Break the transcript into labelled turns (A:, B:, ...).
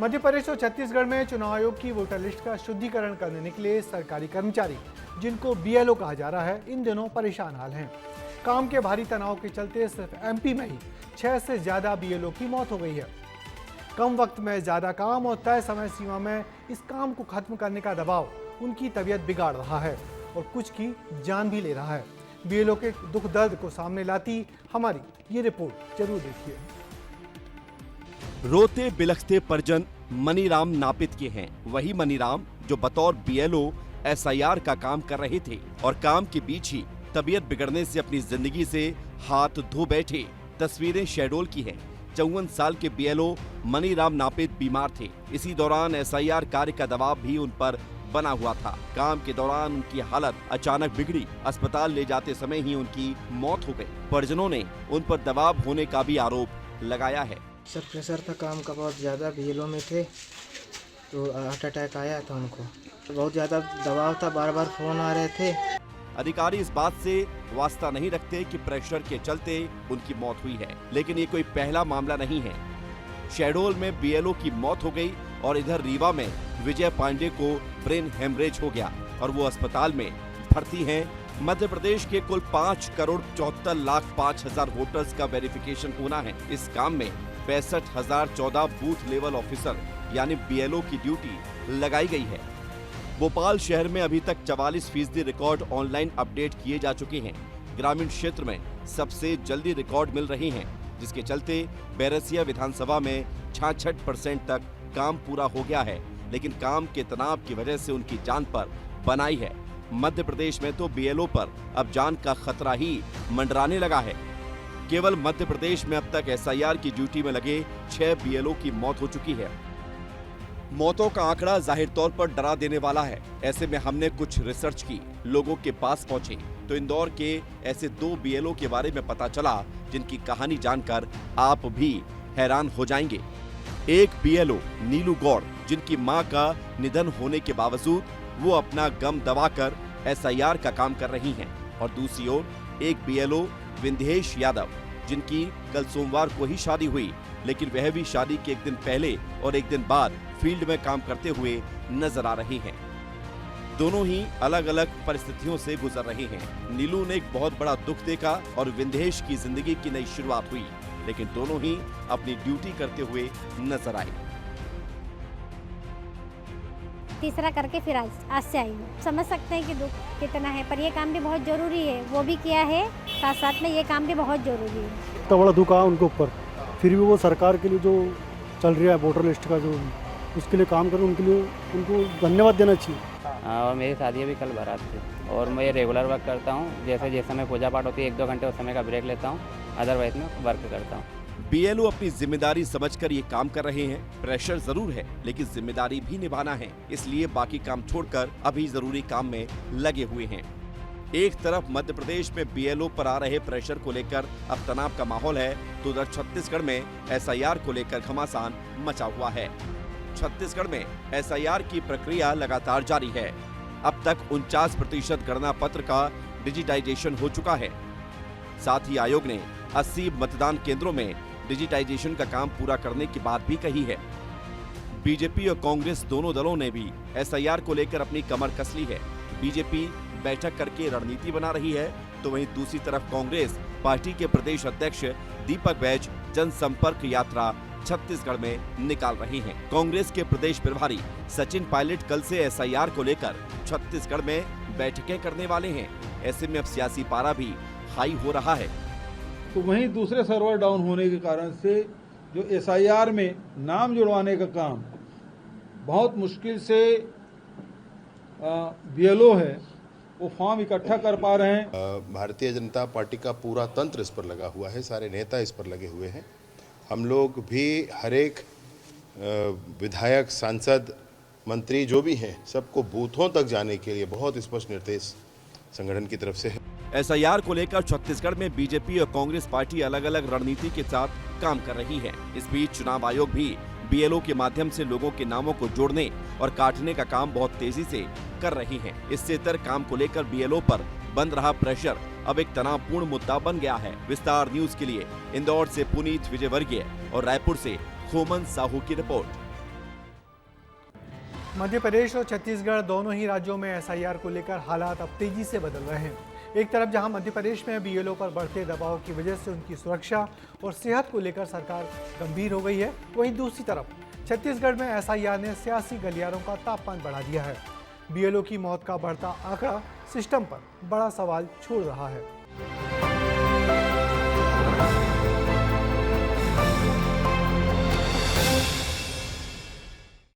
A: मध्य प्रदेश और छत्तीसगढ़ में चुनाव आयोग की वोटर लिस्ट का शुद्धिकरण करने निकले सरकारी कर्मचारी, जिनको बीएलओ कहा जा रहा है, इन दिनों परेशान हाल हैं। काम के भारी तनाव के चलते सिर्फ एमपी में ही 6 से ज्यादा बीएलओ की मौत हो गई है। कम वक्त में ज्यादा काम और तय समय सीमा में इस काम को खत्म करने का दबाव उनकी तबीयत बिगाड़ रहा है और कुछ की जान भी ले रहा है। बीएलओ के दुख दर्द को सामने लाती हमारी ये रिपोर्ट जरूर देखिए।
B: रोते बिलखते परिजन मनीराम नापित के हैं। वही मनीराम जो बतौर बीएलओ एसआईआर का काम कर रहे थे और काम के बीच ही तबीयत बिगड़ने से अपनी जिंदगी से हाथ धो बैठे। तस्वीरें शहडोल की हैं। 54 साल के बीएलओ मनीराम नापित बीमार थे। इसी दौरान एसआईआर कार्य का दबाव भी उन पर बना हुआ था। काम के दौरान उनकी हालत अचानक बिगड़ी। अस्पताल ले जाते समय ही उनकी मौत हो गई। परिजनों ने उन पर दबाव होने का भी आरोप लगाया है।
C: सर प्रेशर था काम का बहुत ज़्यादा, बीएलओ में थे तो हार्ट अटैक आया था उनको। बहुत ज़्यादा दबाव था, बार बार फोन आ रहे थे।
B: अधिकारी इस बात से वास्ता नहीं रखते कि प्रेशर के चलते उनकी मौत हुई है, लेकिन ये कोई पहला मामला नहीं है। शहडोल में बीएलओ की मौत हो गई और इधर रीवा में विजय पांडे को ब्रेन हेमरेज हो गया और वो अस्पताल में भर्ती हैं। मध्य प्रदेश के कुल 5,74,05,000 वोटर्स का वेरिफिकेशन होना है। इस काम में 65,014 बूथ लेवल ऑफिसर यानी बीएलओ की ड्यूटी लगाई गई है। भोपाल शहर में अभी तक 44% रिकॉर्ड ऑनलाइन अपडेट किए जा चुके हैं। ग्रामीण क्षेत्र में सबसे जल्दी रिकॉर्ड मिल रहे हैं, जिसके चलते बैरसिया विधानसभा में 66% तक काम पूरा हो गया है, लेकिन काम के तनाव की वजह से उनकी जान पर बनाई है। मध्य प्रदेश में तो बीएलओ पर अब जान का खतरा ही मंडराने लगा है। केवल मध्य प्रदेश में अब तक एसआईआर की ड्यूटी में लगे 6 बीएलओ की मौत हो चुकी है। मौतों का आंकड़ा जाहिर तौर पर डरा देने वाला है। ऐसे में हमने कुछ रिसर्च की, लोगों के पास पहुंचे तो इंदौर के ऐसे 2 बीएलओ के बारे में पता चला जिनकी कहानी जानकर आप भी हैरान हो जाएंगे। एक बीएलओ नीलू गौड़, जिनकी मां का निधन होने के बावजूद वो अपना गम दबाकर एसआईआर का काम कर रही हैं, और दूसरी ओर एक बीएलओ विंध्येश यादव, जिनकी कल सोमवार को ही शादी हुई, लेकिन वह भी शादी के एक दिन पहले और एक दिन बाद फील्ड में काम करते हुए नजर आ रहे हैं। दोनों ही अलग अलग परिस्थितियों से गुजर रहे हैं। नीलू ने एक बहुत बड़ा दुख देखा और विंध्येश की जिंदगी की नई शुरुआत हुई, लेकिन दोनों ही अपनी ड्यूटी करते हुए नजर आए।
D: तीसरा करके फिर आज से आई हूँ। समझ सकते हैं कि दुख कितना है, पर ये काम भी बहुत जरूरी है। वो भी किया है, साथ साथ में ये काम भी बहुत जरूरी है।
E: इतना बड़ा दुख आया उनके ऊपर, फिर भी वो सरकार के लिए जो चल रहा है वोटर लिस्ट का, जो उसके लिए काम करें, उनके लिए उनको धन्यवाद देना चाहिए।
F: और मेरी शादी भी कल बारात थी और मैं रेगुलर वर्क करता हूँ। जैसे जिस समय पूजा पाठ होती है 1-2 घंटे उस समय का ब्रेक लेता हूँ, अदरवाइज में वर्क करता हूँ।
B: बीएलओ अपनी जिम्मेदारी समझकर ये काम कर रहे हैं। प्रेशर जरूर है, लेकिन जिम्मेदारी भी निभाना है, इसलिए बाकी काम छोड़कर अभी जरूरी काम में लगे हुए हैं। एक तरफ मध्य प्रदेश में बीएलओ पर आ रहे प्रेशर को लेकर अब तनाव का माहौल है, तो उधर छत्तीसगढ़ में एसआईआर को लेकर घमासान मचा हुआ है। छत्तीसगढ़ में एसआईआर की प्रक्रिया लगातार जारी है। अब तक 49% गणना पत्र का डिजिटाइजेशन हो चुका है। साथ ही आयोग ने 80 मतदान केंद्रों में डिजिटाइजेशन का काम पूरा करने की बात भी कही है। बीजेपी और कांग्रेस दोनों दलों ने भी एसआईआर को लेकर अपनी कमर कस ली है। बीजेपी बैठक करके रणनीति बना रही है, तो वहीं दूसरी तरफ कांग्रेस पार्टी के प्रदेश अध्यक्ष दीपक बैज जनसंपर्क यात्रा छत्तीसगढ़ में निकाल रही हैं। कांग्रेस के प्रदेश प्रभारी सचिन पायलट कल से एसआईआर को लेकर छत्तीसगढ़ में बैठकें करने वाले हैं। ऐसे में अब सियासी पारा भी हाई हो रहा है।
G: तो वहीं दूसरे सर्वर डाउन होने के कारण से जो एसआईआर में नाम जुड़वाने का काम बहुत मुश्किल से बीएलओ है वो फॉर्म इकट्ठा कर पा रहे हैं।
H: भारतीय जनता पार्टी का पूरा तंत्र इस पर लगा हुआ है, सारे नेता इस पर लगे हुए हैं। हम लोग भी हर एक विधायक, सांसद, मंत्री जो भी हैं, सबको बूथों तक जाने के लिए बहुत स्पष्ट निर्देश संगठन की तरफ से है।
B: एसआईआर को लेकर छत्तीसगढ़ में बीजेपी और कांग्रेस पार्टी अलग अलग रणनीति के साथ काम कर रही है। इस बीच चुनाव आयोग भी बीएलओ के माध्यम से लोगों के नामों को जोड़ने और काटने का काम बहुत तेजी से कर रही है। इससे इतर काम को लेकर बीएलओ पर बन रहा प्रेशर अब एक तनावपूर्ण मुद्दा बन गया है। विस्तार न्यूज के लिए इंदौर से पुनीत विजयवर्गीय और रायपुर से खोमन साहू की रिपोर्ट।
A: मध्य प्रदेश और छत्तीसगढ़ दोनों ही राज्यों में एसआईआर को लेकर हालात अब तेजी से बदल रहे हैं। एक तरफ जहां मध्य प्रदेश में बीएलओ पर बढ़ते दबाव की वजह से उनकी सुरक्षा और सेहत को लेकर सरकार गंभीर हो गई है, वहीं दूसरी तरफ छत्तीसगढ़ में एसआईआर ने सियासी गलियारों का तापमान बढ़ा दिया है। बीएलओ की मौत का बढ़ता आंकड़ा सिस्टम पर बड़ा सवाल छोड़ रहा है।